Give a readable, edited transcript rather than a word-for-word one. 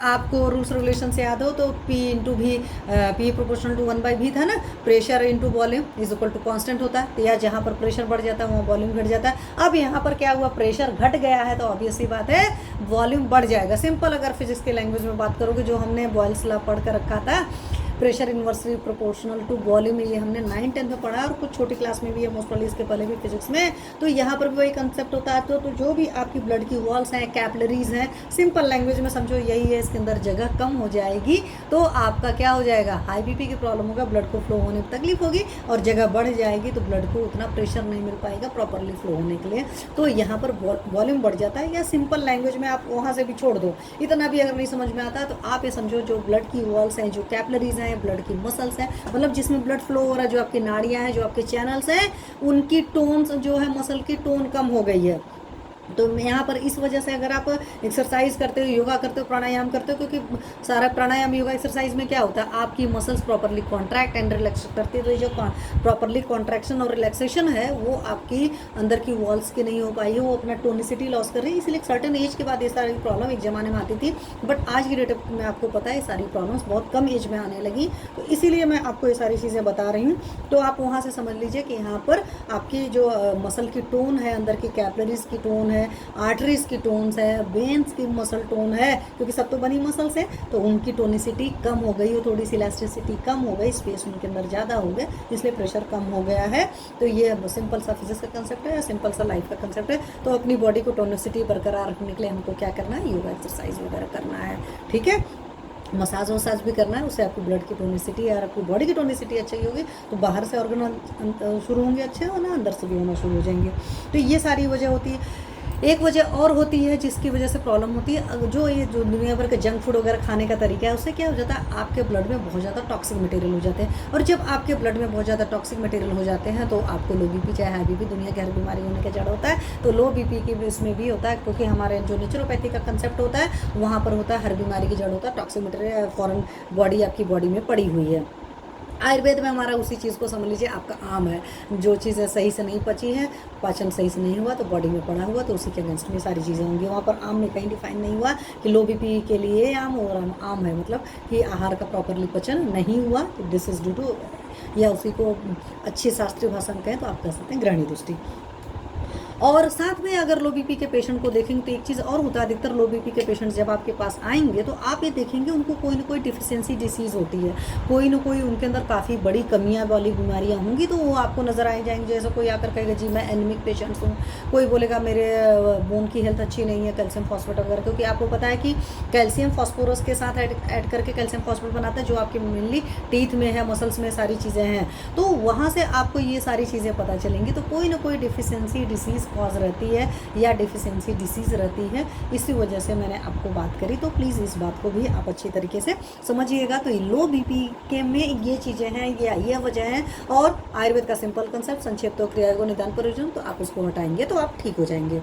आपको rules regulation से याद हो तो P इंटू भी P प्रोपोर्शनल टू 1/v था ना, pressure into volume is equal to constant होता है। तो या जहाँ पर प्रेशर बढ़ जाता है वहाँ वॉल्यूम घट जाता है। अब यहाँ पर क्या हुआ, प्रेशर घट गया है तो ऑब्वियसली बात है वॉल्यूम बढ़ जाएगा। सिंपल अगर फिजिक्स के लैंग्वेज में बात करोगे, जो हमने बॉयल्स लॉ पढ़ कर रखा था, pressure inversely proportional to volume, ये हमने 9-10 में पढ़ा और कुछ छोटी क्लास में भी है, मोस्ट प्रॉब्ली इसके पहले भी फिजिक्स में। तो यहाँ पर भी वही कंसेप्ट होता है। तो जो भी आपकी ब्लड की वॉल्स हैं, कैपिलरीज हैं, सिंपल लैंग्वेज में समझो यही है, इसके अंदर जगह कम हो जाएगी तो आपका क्या हो जाएगा, हाई बीपी की प्रॉब्लम होगा, ब्लड को फ्लो होने में तकलीफ होगी, और जगह बढ़ जाएगी तो ब्लड को उतना प्रेशर नहीं मिल पाएगा प्रॉपरली फ्लो होने के लिए। तो यहाँ पर वॉल्यूम बढ़ जाता है। या सिंपल लैंग्वेज में आप वहाँ से भी छोड़ दो, इतना भी अगर नहीं समझ में आता तो आप ये समझो जो ब्लड की वॉल्स हैं, जो कैपिलरीज हैं, ब्लड की मसल है, मतलब जिसमें ब्लड फ्लो हो रहा है, जो आपकी नाड़ियां हैं, जो आपके चैनल्स हैं, उनकी टोन्स जो है, मसल की टोन कम हो गई है। तो यहाँ पर इस वजह से अगर आप एक्सरसाइज करते हो, योगा करते हो, प्राणायाम करते हो, क्योंकि सारा प्राणायाम योगा एक्सरसाइज में क्या होता है, आपकी muscles properly contract and relax करती है। तो ये जो प्रॉपरली कॉन्ट्रैक्शन और रिलैक्सेशन है वो आपकी अंदर की वॉल्स की नहीं हो पाई है, वो अपना टोनिसिटी लॉस कर रही है। इसलिए एक सर्टेन एज के बाद ये सारी प्रॉब्लम एक ज़माने में आती थी, बट आज की डेट में आपको पता है सारी प्रॉब्लम्स बहुत कम एज में आने लगी। तो इसीलिए मैं आपको ये सारी चीज़ें बता रही हूँ। तो आप वहाँ से समझ लीजिए कि यहाँ पर आपकी जो मसल की टोन है, अंदर की कैपिलरीज की टोन है, आर्टरीज की टोन्स है, वेन्स की मसल टोन है, क्योंकि सब तो बनी मसल से, तो उनकी टोनिसिटी कम हो गई, थोड़ी सी इलास्टिसिटी कम हो गई, स्पेस उनके अंदर ज़्यादा हो गया, इसलिए प्रेशर कम हो गया है। तो ये सिंपल सा फिजिक्स का कंसेप्ट है, सिंपल सा लाइफ का कंसेप्ट है। तो अपनी बॉडी को टोनिसिटी बरकरार रखने के लिए हमको क्या करना है, योगा एक्सरसाइज वगैरह करना है, ठीक है। मसाज वसाज भी करना है, उससे आपकी ब्लड की टोनिसिटी और आपकी बॉडी की टोनिसिटी अच्छी होगी, तो बाहर से ऑर्गन शुरू होंगे अच्छे होना, अंदर से भी होना शुरू हो जाएंगे। तो ये सारी वजह होती है। एक वजह और होती है जिसकी वजह से प्रॉब्लम होती है, जो ये जो दुनिया भर के जंक फूड वगैरह खाने का तरीका है, उससे क्या हो जाता है, आपके ब्लड में बहुत ज़्यादा टॉक्सिक मटेरियल हो जाते हैं। और जब आपके ब्लड में बहुत ज़्यादा टॉक्सिक मटेरियल हो जाते हैं तो आपको लो बीपी चाहे हाई बीपी, दुनिया की हर बीमारी होने का जड़ होता है। तो लो बीपी की भी इसमें भी होता है, क्योंकि हमारे जो नेचुरोपैथी का कंसेप्ट होता है वहाँ पर होता है हर बीमारी की जड़ होता है टॉक्सिक मटेरियल, फॉरेन बॉडी आपकी बॉडी में पड़ी हुई है। आयुर्वेद में हमारा उसी चीज़ को समझ लीजिए, आपका आम है, जो चीज़ें सही से नहीं पची है, पाचन सही से नहीं हुआ तो बॉडी में पड़ा हुआ, तो उसी के अगेंस्ट में सारी चीज़ें होंगी। वहाँ पर आम में कहीं डिफाइन नहीं हुआ कि लो बीपी के लिए आम, और आम है मतलब कि आहार का प्रॉपरली पचन नहीं हुआ, तो दिस इज ड्यू टू, या उसी को अच्छी शास्त्रीय भाषा में कहें तो आप कह सकते हैं ग्रहणी दृष्टि। और साथ में अगर लो बीपी के पेशेंट को देखेंगे तो एक चीज़ और होता है, अधिकतर लो बीपी के पेशेंट जब आपके पास आएंगे तो आप ये देखेंगे उनको कोई ना कोई डिफिशियंसी डिसीज़ होती है, कोई ना कोई उनके अंदर काफ़ी बड़ी कमियां वाली बीमारियां होंगी, तो वो आपको नज़र आए जाएंगे। जैसे कोई आकर कहेगा जी मैं एनीमिक पेशेंट्स हूँ, कोई बोलेगा मेरे बोन की हेल्थ अच्छी नहीं है, कैल्शियम फॉस्फेट वगैरह, क्योंकि आपको पता है कि कैल्शियम फॉस्फोरस के साथ ऐड करके कैल्शियम फॉस्फेट बनाता है, जो आपके मेनली टीथ में है, मसल्स में सारी चीज़ें हैं। तो वहाँ से आपको ये सारी चीज़ें पता चलेंगी। तो कोई ना कोई डिफिशियंसी डिसीज़ कॉज रहती है या डिफिशियंसी डिसीज़ रहती है, इसी वजह से मैंने आपको बात करी। तो प्लीज़ इस बात को भी आप अच्छी तरीके से समझिएगा। तो लो बीपी के में ये चीज़ें हैं, ये वजह है। और आयुर्वेद का सिंपल कंसेप्ट, संक्षेप तो क्रिया को निदान प्रयोजन, तो आप उसको हटाएंगे तो आप ठीक हो जाएंगे।